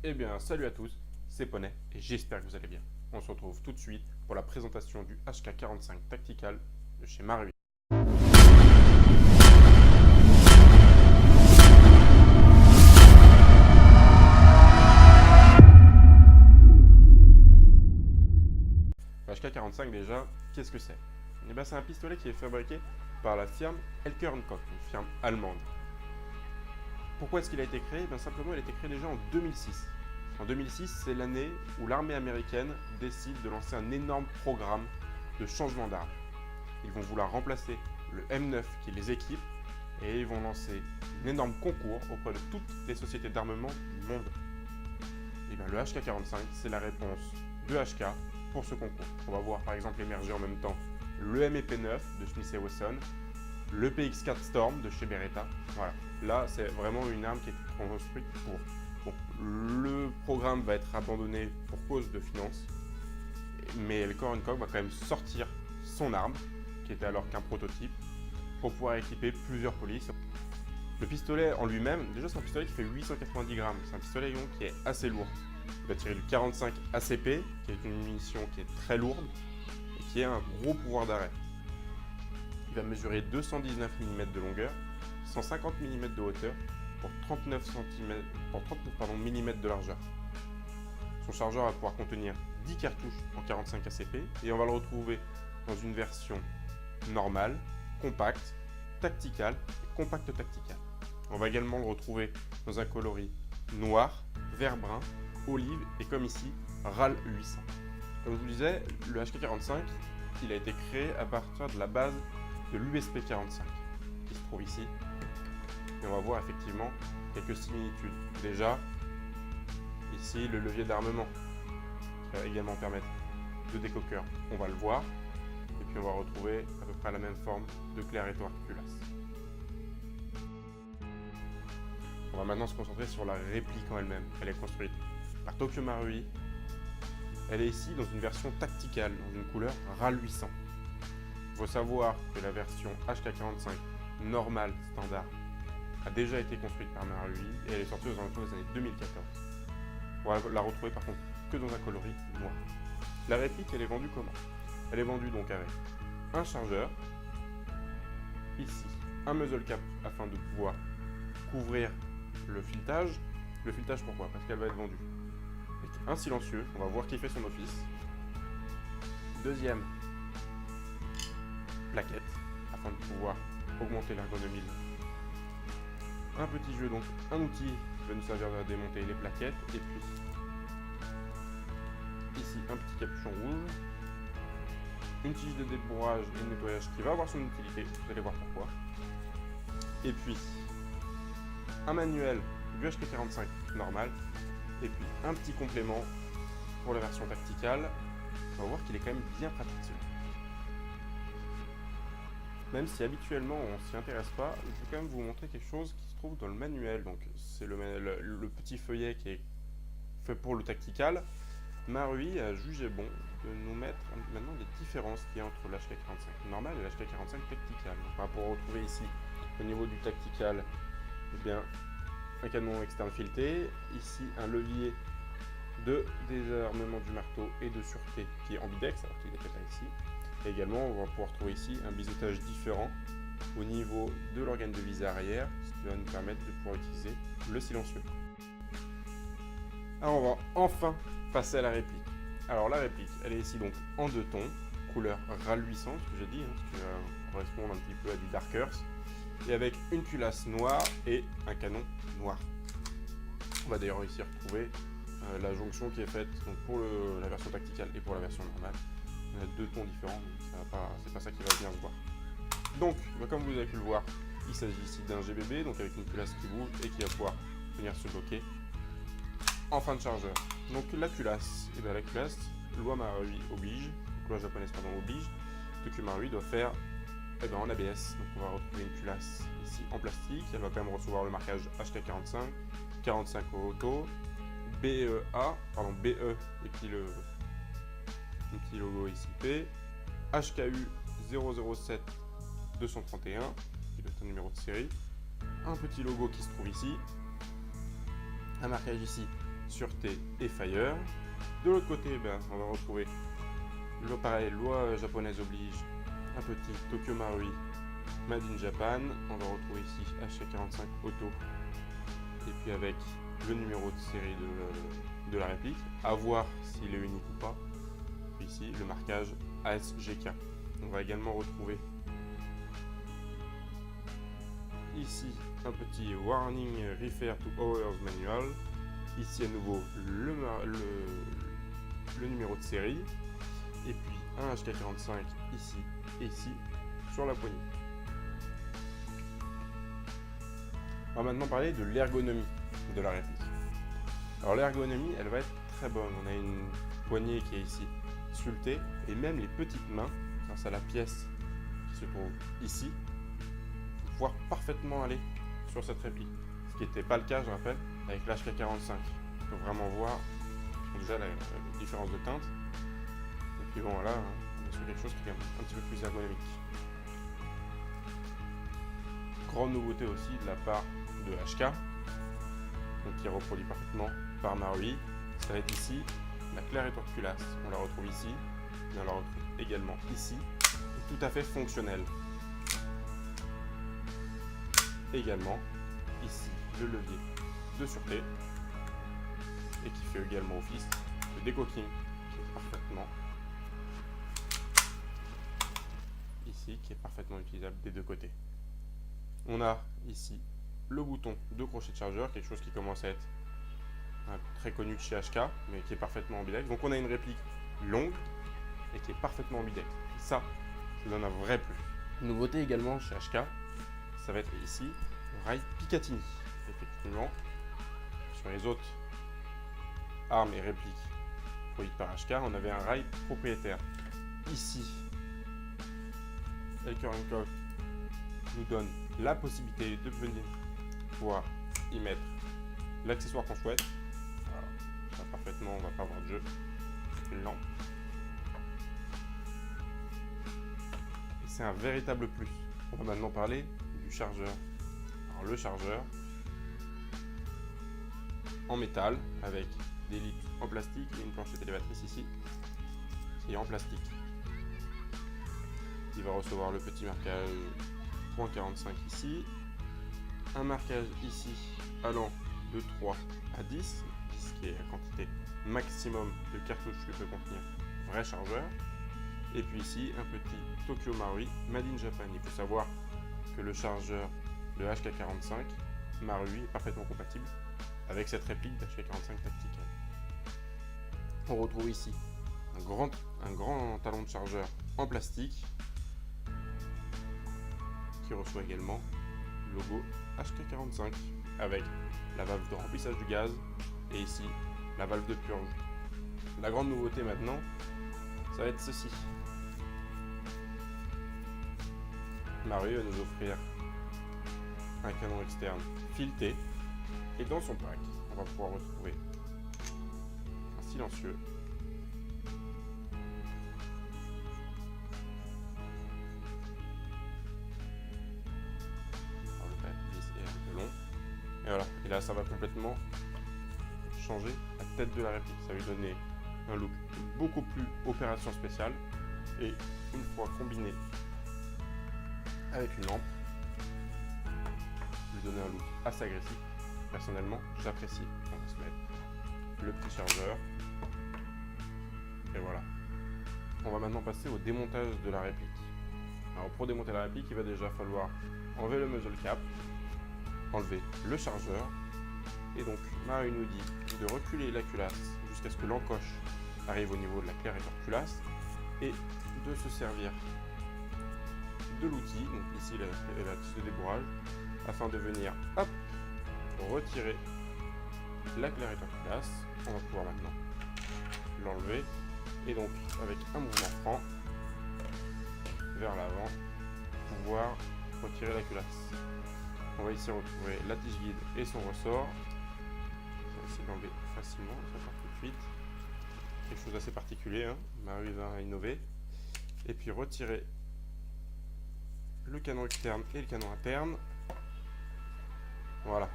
Eh bien, salut à tous, c'est Poney et j'espère que vous allez bien. On se retrouve tout de suite pour la présentation du HK45 Tactical de chez Marui. Le HK45 déjà, qu'est-ce que c'est? Eh bien, c'est un pistolet qui est fabriqué par la firme Elker & Koch, une firme allemande. Pourquoi est-ce qu'il a été créé? Simplement, il a été créé déjà en 2006. En 2006, c'est l'année où l'armée américaine décide de lancer un énorme programme de changement d'armes. Ils vont vouloir remplacer le M9 qui les équipe et ils vont lancer un énorme concours auprès de toutes les sociétés d'armement du monde. Et bien, le HK45, c'est la réponse de HK pour ce concours. On va voir par exemple émerger en même temps le MEP9 de Smith & Wesson, le PX4 Storm de chez Beretta. Voilà, là c'est vraiment une arme qui est construite pour. Bon, le programme va être abandonné pour cause de finances, mais Elker & Koch va quand même sortir son arme, qui était alors qu'un prototype, pour pouvoir équiper plusieurs polices. Le pistolet en lui-même, déjà c'est un pistolet qui fait 890 grammes, c'est un pistolet qui est assez lourd. Il va tirer du 45 ACP, qui est une munition qui est très lourde et qui a un gros pouvoir d'arrêt. Il va mesurer 219 mm de longueur, 150 mm de hauteur, pour 39 mm de largeur. Son chargeur va pouvoir contenir 10 cartouches en 45 ACP et on va le retrouver dans une version normale, compacte, tactical et compacte tactical. On va également le retrouver dans un coloris noir, vert brun, olive et comme ici, RAL 800. Comme je vous disais, le HK45 il a été créé à partir de la base de l'USP 45 qui se trouve ici. Et on va voir effectivement quelques similitudes. Déjà, ici le levier d'armement qui va également permettre de décoqueur, on va le voir. Et puis on va retrouver à peu près la même forme de clair-étoile culasse. On va maintenant se concentrer sur la réplique en elle-même. Elle est construite par Tokyo Marui. Elle est ici dans une version tacticale, dans une couleur RAL 800. Il faut savoir que la version HK45 normale standard a déjà été construite par Marui et elle est sortie aux alentours des années 2014. On va la retrouver par contre que dans un coloris noir. La réplique, elle est vendue comment? Elle est vendue donc avec un chargeur, ici un muzzle cap afin de pouvoir couvrir le filetage. Le filetage pourquoi? Parce qu'elle va être vendue avec un silencieux, on va voir qui fait son office. Deuxième plaquette afin de pouvoir augmenter l'ergonomie. Un petit jeu, donc un outil qui va nous servir à démonter les plaquettes et puis ici un petit capuchon rouge, une tige de débourrage et de nettoyage qui va avoir son utilité, vous allez voir pourquoi. Et puis un manuel du HK45 normal et puis un petit complément pour la version tacticale. On va voir qu'il est quand même bien pratique celui-là. Même si habituellement on ne s'y intéresse pas, je vais quand même vous montrer quelque chose qui se trouve dans le manuel. Donc c'est le petit feuillet qui est fait pour le tactical. Marui a jugé bon de nous mettre maintenant les différences qu'il y a entre l'HK45 normal et l'HK45 tactical. Donc, on va pouvoir retrouver ici au niveau du tactical, eh bien, un canon externe fileté, ici un levier de désarmement du marteau et de sûreté qui est ambidex, alors qu'il était là ici. Et également, on va pouvoir trouver ici un biseautage différent au niveau de l'organe de visée arrière, ce qui va nous permettre de pouvoir utiliser le silencieux. Alors on va enfin passer à la réplique. Alors la réplique, elle est ici donc en deux tons, couleur RAL 800, ce que j'ai dit, ce qui va correspondre un petit peu à du Dark Earth, et avec une culasse noire et un canon noir. On va d'ailleurs ici retrouver la jonction qui est faite donc, pour la version tacticale et pour la version normale. On a deux tons différents, c'est pas ça qui va bien se voir. Donc, comme vous avez pu le voir, il s'agit ici d'un GBB, donc avec une culasse qui bouge et qui va pouvoir venir se bloquer en fin de chargeur. Donc la culasse, et bien la culasse, loi Marui oblige, loi japonaise pardon oblige, Tokyo Marui doit faire en ABS. Donc on va retrouver une culasse ici en plastique, elle va quand même recevoir le marquage HK45, 45 auto, BE et puis le petit logo ici P, HKU 007 231, qui doit être un numéro de série, un petit logo qui se trouve ici, un marquage ici sûreté et fire. De l'autre côté, on va retrouver pareil, loi japonaise oblige, un petit Tokyo Marui Made in Japan. On va retrouver ici HK45 Auto, et puis avec le numéro de série de la réplique, à voir s'il est unique ou pas. Puis ici, le marquage ASGK. On va également retrouver ici un petit Warning Refer to Owner's Manual. Ici à nouveau le numéro de série. Et puis un HK45 ici et ici sur la poignée. On va maintenant parler de l'ergonomie de la réplique. Alors l'ergonomie, elle va être très bonne. On a une poignée qui est ici sculptée, et même les petites mains, grâce à la pièce qui se trouve ici, vont pouvoir parfaitement aller sur cette réplique. Ce qui n'était pas le cas, je rappelle, avec l'HK45. On peut vraiment voir déjà la différence de teinte. Et puis bon, voilà, on est sur quelque chose qui est un petit peu plus ergonomique. Grande nouveauté aussi de la part de HK, donc qui est reproduit parfaitement par Marui, ça va être ici la claire étorculace. On la retrouve ici, on la retrouve également ici, et tout à fait fonctionnelle. Également ici le levier de sûreté, et qui fait également office de décoquing, qui est parfaitement ici, qui est parfaitement utilisable des deux côtés. On a ici le bouton de crochet de chargeur, quelque chose qui commence à être très connu de chez HK, mais qui est parfaitement ambidex. Donc on a une réplique longue et qui est parfaitement ambidex. Ça donne un vrai plus. Une nouveauté également chez HK, ça va être ici le rail Picatinny. Effectivement, sur les autres armes et répliques produites par HK, on avait un rail propriétaire. Ici, Elker & Koch nous donne la possibilité de venir pouvoir y mettre l'accessoire qu'on souhaite. Alors, ça parfaitement, on va pas avoir de jeu. Une lampe. Et c'est un véritable plus. On va maintenant parler du chargeur. Alors le chargeur en métal avec des lips en plastique et une planchette élévatrice ici qui est en plastique. Il va recevoir le petit marquage .45 ici, un marquage ici allant de 3 à 10, 10 qui est la quantité maximum de cartouches que peut contenir vrai chargeur, et puis ici un petit Tokyo Marui Made in Japan. Il faut savoir que le chargeur de HK45 Marui est parfaitement compatible avec cette réplique d'HK45 Tactical. On retrouve ici un grand talon de chargeur en plastique qui reçoit également le logo HK45 avec la valve de remplissage du gaz et ici la valve de purge. La grande nouveauté maintenant, ça va être ceci. Marui va nous offrir un canon externe fileté et dans son pack, on va pouvoir retrouver un silencieux, et voilà, et là ça va complètement changer la tête de la réplique. Ça va lui donner un look beaucoup plus opération spéciale et une fois combiné avec une lampe, lui donner un look assez agressif. Personnellement, j'apprécie. On va se mettre le petit chargeur et voilà. On va maintenant passer au démontage de la réplique. Alors pour démonter la réplique, il va déjà falloir enlever le muzzle cap, enlever le chargeur, et donc Marui nous dit de reculer la culasse jusqu'à ce que l'encoche arrive au niveau de la claire étorculace et de se servir de l'outil, donc ici la tige de débourrage, afin de venir retirer la claire étorculace. On va pouvoir maintenant l'enlever et donc avec un mouvement franc vers l'avant pouvoir retirer la culasse. On va ici retrouver la tige guide et son ressort. On va essayer de l'enlever facilement, ça part tout de suite. Quelque chose d'assez particulier, hein. Marui va innover. Et puis retirer le canon externe et le canon interne. Voilà.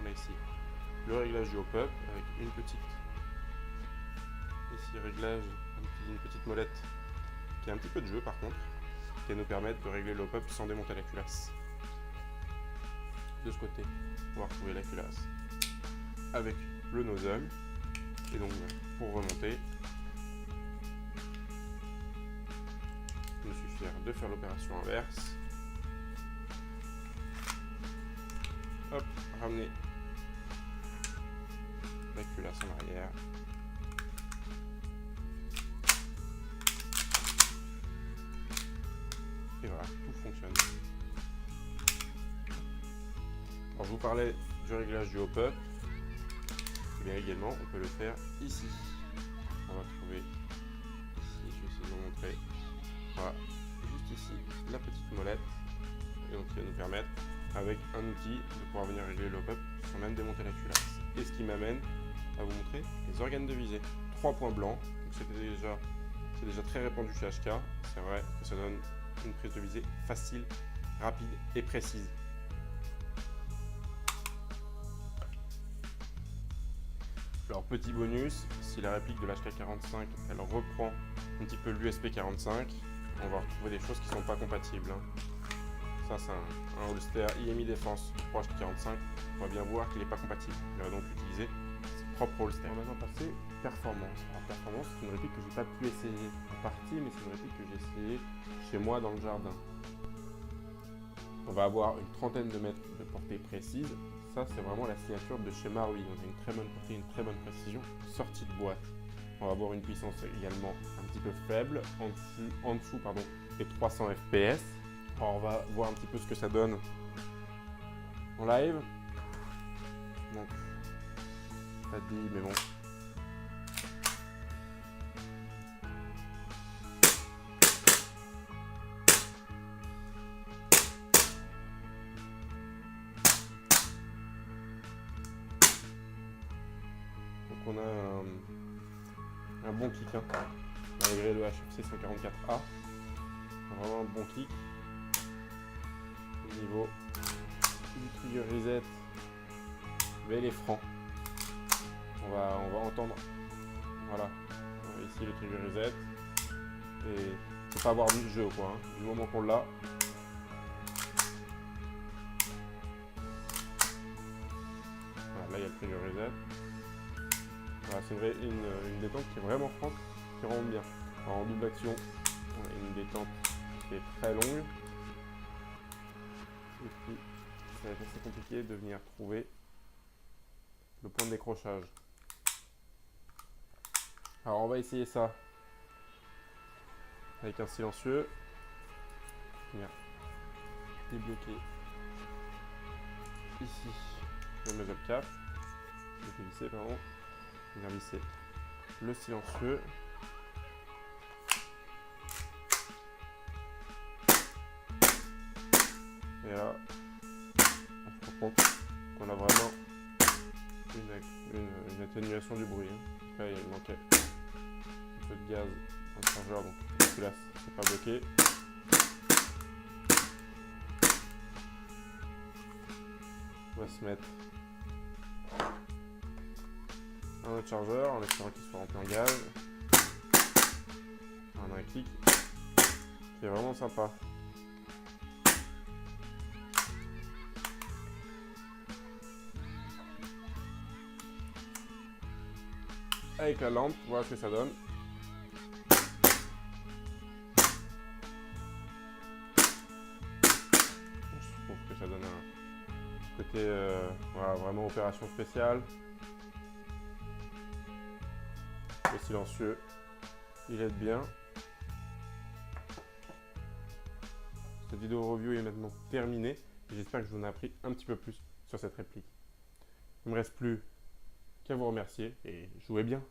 a ici le réglage du hop-up avec une petite ici réglage, une petite molette qui a un petit peu de jeu par contre, qui va nous permettre de régler le hop-up sans démonter la culasse. De ce côté, on va retrouver la culasse avec le nozzle. Et donc pour remonter, il me suffit de faire l'opération inverse. Hop, ramener la culasse en arrière. Et voilà, tout fonctionne. Alors je vous parlais du réglage du hop-up. Mais également, on peut le faire ici. On va trouver ici, je vais essayer de vous montrer. Voilà, juste ici, la petite molette. Et donc, qui va nous permettre, avec un outil, de pouvoir venir régler le hop-up sans même démonter la culasse. Et ce qui m'amène à vous montrer les organes de visée. 3 points blancs, donc c'est déjà très répandu chez HK. C'est vrai que ça donne une prise de visée facile, rapide et précise. Alors petit bonus, si la réplique de l'HK45 elle reprend un petit peu l'USP 45, on va retrouver des choses qui ne sont pas compatibles. Ça c'est un holster IMI Défense pour HK45, on va bien voir qu'il n'est pas compatible. Il va donc utiliser ses propres holsters. On va maintenant passer performance. Alors performance c'est une réplique que j'ai pas pu essayer en partie, mais c'est une réplique que j'ai essayé chez moi dans le jardin. On va avoir une trentaine de mètres de portée précise. Ça, c'est vraiment la signature de chez Marui. On a une très bonne portée, une très bonne précision, sortie de boîte. On va avoir une puissance également un petit peu faible, en dessous des 300 fps. Alors, on va voir un petit peu ce que ça donne en live. Donc, pas dit, mais bon. On a un bon kick, malgré le HFC 144A. Vraiment un bon kick. Au niveau du trigger reset, mais les francs. On va entendre, voilà, ici le trigger reset. Et il faut pas avoir vu le jeu, quoi. Du moment qu'on l'a. Voilà, là il y a le trigger reset. Voilà, c'est une détente qui est vraiment franche, qui rend bien. Alors, en double action, on a une détente qui est très longue. Et puis, ça va être assez compliqué de venir trouver le point de décrochage. Alors, on va essayer ça avec un silencieux. Venir débloquer ici le muzzle cap. Je vais glisser, pardon. Venir visser le silencieux. Et là, on se rend compte qu'on a vraiment une atténuation du bruit. Là, il manquait un peu de gaz dans le chargeur, donc celui-là, c'est pas bloqué. On va se mettre un autre chargeur en espérant qu'il soit rempli en gaz. On a un clic qui est vraiment sympa. Avec la lampe, voilà ce que ça donne. Je trouve que ça donne un côté voilà, vraiment opération spéciale. Le silencieux, il aide bien. Cette vidéo review est maintenant terminée. J'espère que je vous en ai appris un petit peu plus sur cette réplique. Il ne me reste plus qu'à vous remercier et jouez bien.